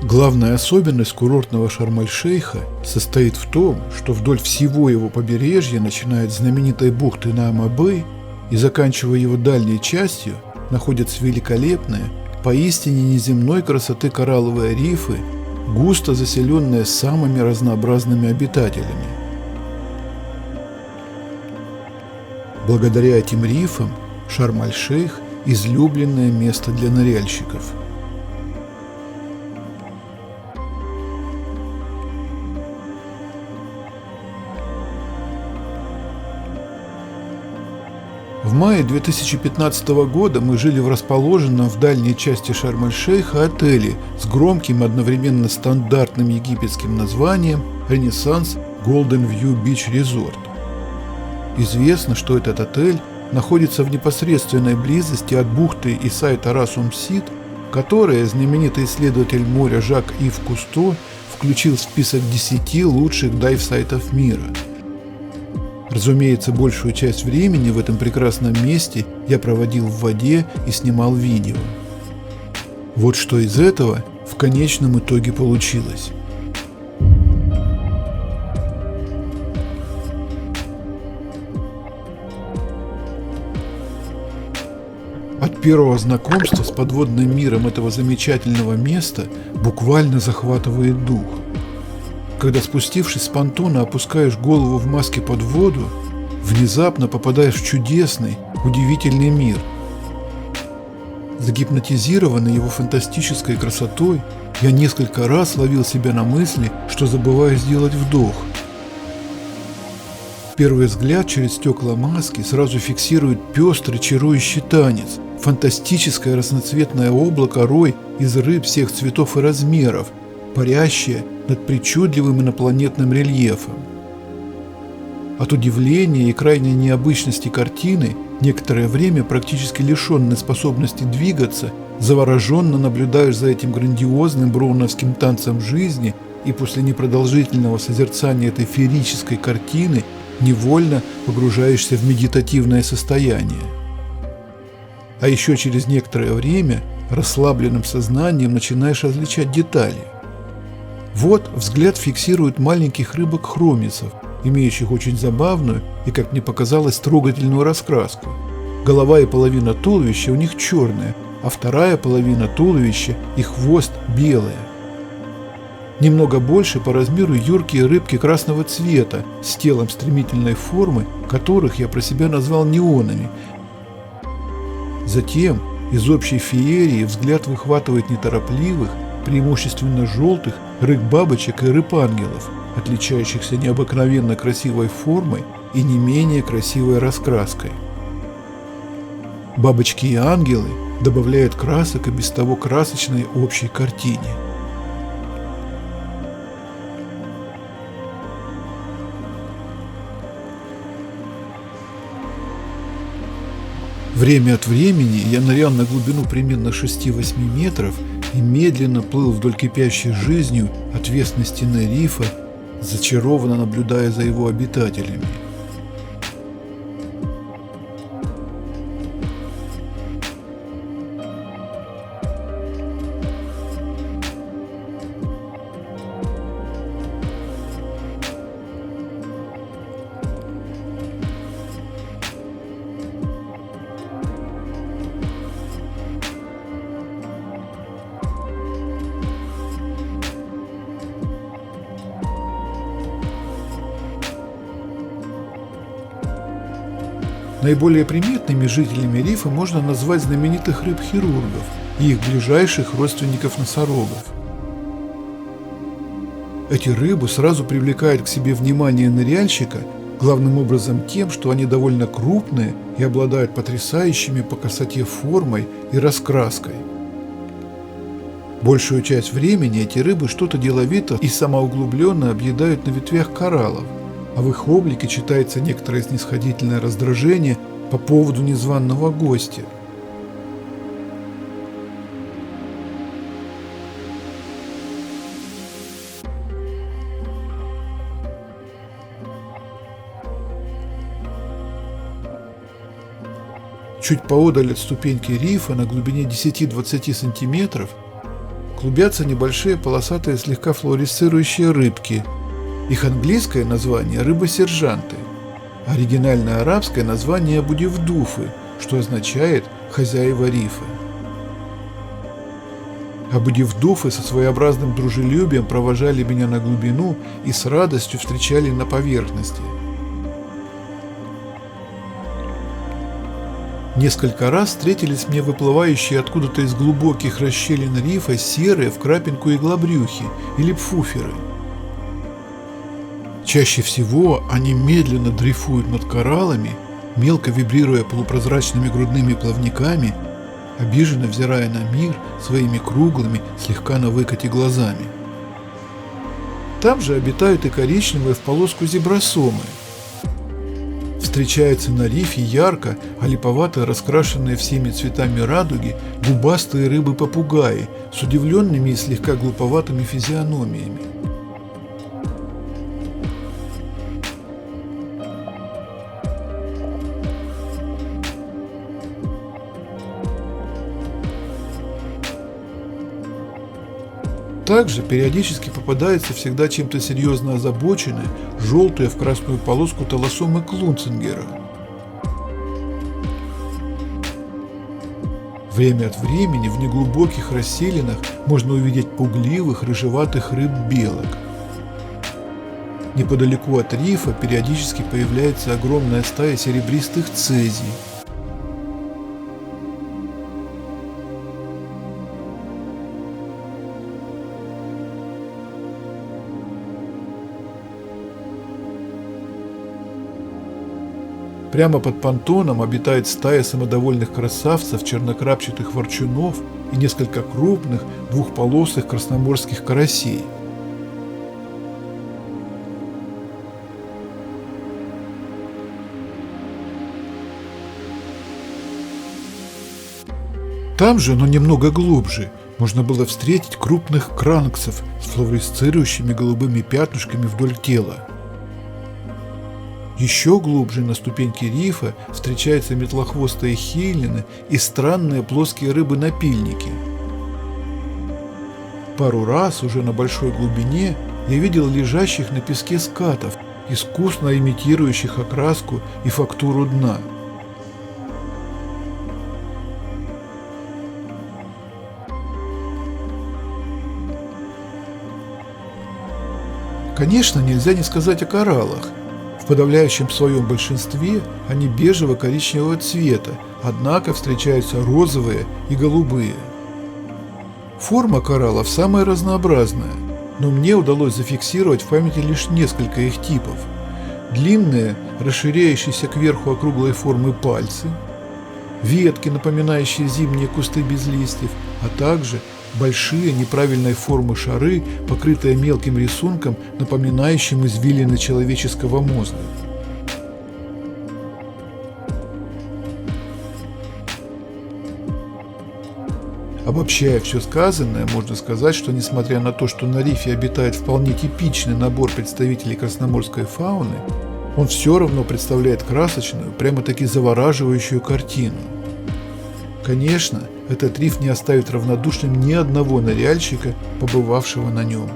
Главная особенность курортного Шарм-эль-Шейха состоит в том, что вдоль всего его побережья, начиная от знаменитой бухты Наама-Бэй и заканчивая его дальней частью, находятся великолепные, поистине неземной красоты коралловые рифы, густо заселенные самыми разнообразными обитателями. Благодаря этим рифам Шарм-эль-Шейх – излюбленное место для ныряльщиков. В мае 2015 года мы жили в расположенном в дальней части Шарм-эль-Шейха отеле с громким и одновременно стандартным египетским названием «Ренессанс Golden View Beach Resort». Известно, что этот отель находится в непосредственной близости от бухты и сайта Рас Умсит, которые знаменитый исследователь моря Жак-Ив Кусто включил в список 10 лучших дайв-сайтов мира. Разумеется, большую часть времени в этом прекрасном месте я проводил в воде и снимал видео. Вот что из этого в конечном итоге получилось. От первого знакомства с подводным миром этого замечательного места буквально захватывает дух. Когда, спустившись с понтона, опускаешь голову в маске под воду, внезапно попадаешь в чудесный, удивительный мир. Загипнотизированный его фантастической красотой, я несколько раз ловил себя на мысли, что забываю сделать вдох. Первый взгляд через стекла маски сразу фиксирует пестрый чарующий танец, фантастическое разноцветное облако рой из рыб всех цветов и размеров, парящее над причудливым инопланетным рельефом. От удивления и крайней необычности картины, некоторое время практически лишенной способности двигаться, завороженно наблюдаешь за этим грандиозным броуновским танцем жизни, и после непродолжительного созерцания этой феерической картины невольно погружаешься в медитативное состояние. А еще через некоторое время расслабленным сознанием начинаешь различать детали. Вот взгляд фиксирует маленьких рыбок-хромисов, имеющих очень забавную и, как мне показалось, трогательную раскраску. Голова и половина туловища у них черная, а вторая половина туловища и хвост белая. Немного больше по размеру юркие рыбки красного цвета с телом стремительной формы, которых я про себя назвал неонами. Затем из общей феерии взгляд выхватывает неторопливых, преимущественно желтых рыб-бабочек и рыб-ангелов, отличающихся необыкновенно красивой формой и не менее красивой раскраской. Бабочки и ангелы добавляют красок и без того красочной общей картине. Время от времени я нырял на глубину примерно 6-8 метров и медленно плыл вдоль кипящей жизнью отвесной стены рифа, зачарованно наблюдая за его обитателями. Наиболее приметными жителями рифа можно назвать знаменитых рыб-хирургов и их ближайших родственников носорогов. Эти рыбы сразу привлекают к себе внимание ныряльщика, главным образом тем, что они довольно крупные и обладают потрясающими по красоте формой и раскраской. Большую часть времени эти рыбы что-то деловито и самоуглубленно объедают на ветвях кораллов, а в их облике читается некоторое снисходительное раздражение по поводу незваного гостя. Чуть поодаль от ступеньки рифа на глубине 10-20 сантиметров клубятся небольшие полосатые слегка флуоресцирующие рыбки. Их английское название – рыбы-сержанты. Оригинальное арабское название – абудивдуфы, что означает «хозяева рифа». Абудивдуфы со своеобразным дружелюбием провожали меня на глубину и с радостью встречали на поверхности. Несколько раз встретились мне выплывающие откуда-то из глубоких расщелин рифа серые в крапинку иглобрюхи или пфуферы. Чаще всего они медленно дрейфуют над кораллами, мелко вибрируя полупрозрачными грудными плавниками, обиженно взирая на мир своими круглыми, слегка на выкате глазами. Там же обитают и коричневые в полоску зебросомы. Встречаются на рифе ярко, олиповато раскрашенные всеми цветами радуги губастые рыбы-попугаи с удивленными и слегка глуповатыми физиономиями. Также периодически попадается всегда чем-то серьезно озабоченные, желтые в красную полоску толосомы Клунцингера. Время от времени в неглубоких расселинах можно увидеть пугливых рыжеватых рыб-белок. Неподалеку от рифа периодически появляется огромная стая серебристых цезий. Прямо под понтоном обитает стая самодовольных красавцев, чернокрапчатых ворчунов и несколько крупных двухполосых красноморских карасей. Там же, но немного глубже, можно было встретить крупных кранксов с флуоресцирующими голубыми пятнышками вдоль тела. Еще глубже на ступеньке рифа встречаются метлохвостые хейлины и странные плоские рыбы-напильники. Пару раз уже на большой глубине я видел лежащих на песке скатов, искусно имитирующих окраску и фактуру дна. Конечно, нельзя не сказать о кораллах. В подавляющем своем большинстве они бежево-коричневого цвета, однако встречаются розовые и голубые. Форма кораллов самая разнообразная, но мне удалось зафиксировать в памяти лишь несколько их типов. Длинные, расширяющиеся кверху округлой формы пальцы, ветки, напоминающие зимние кусты без листьев, а также большие неправильной формы шары, покрытые мелким рисунком, напоминающим извилины человеческого мозга. Обобщая все сказанное, можно сказать, что несмотря на то, что на рифе обитает вполне типичный набор представителей красноморской фауны, он все равно представляет красочную, прямо-таки завораживающую картину. Конечно, этот риф не оставит равнодушным ни одного ныряльщика, побывавшего на нем.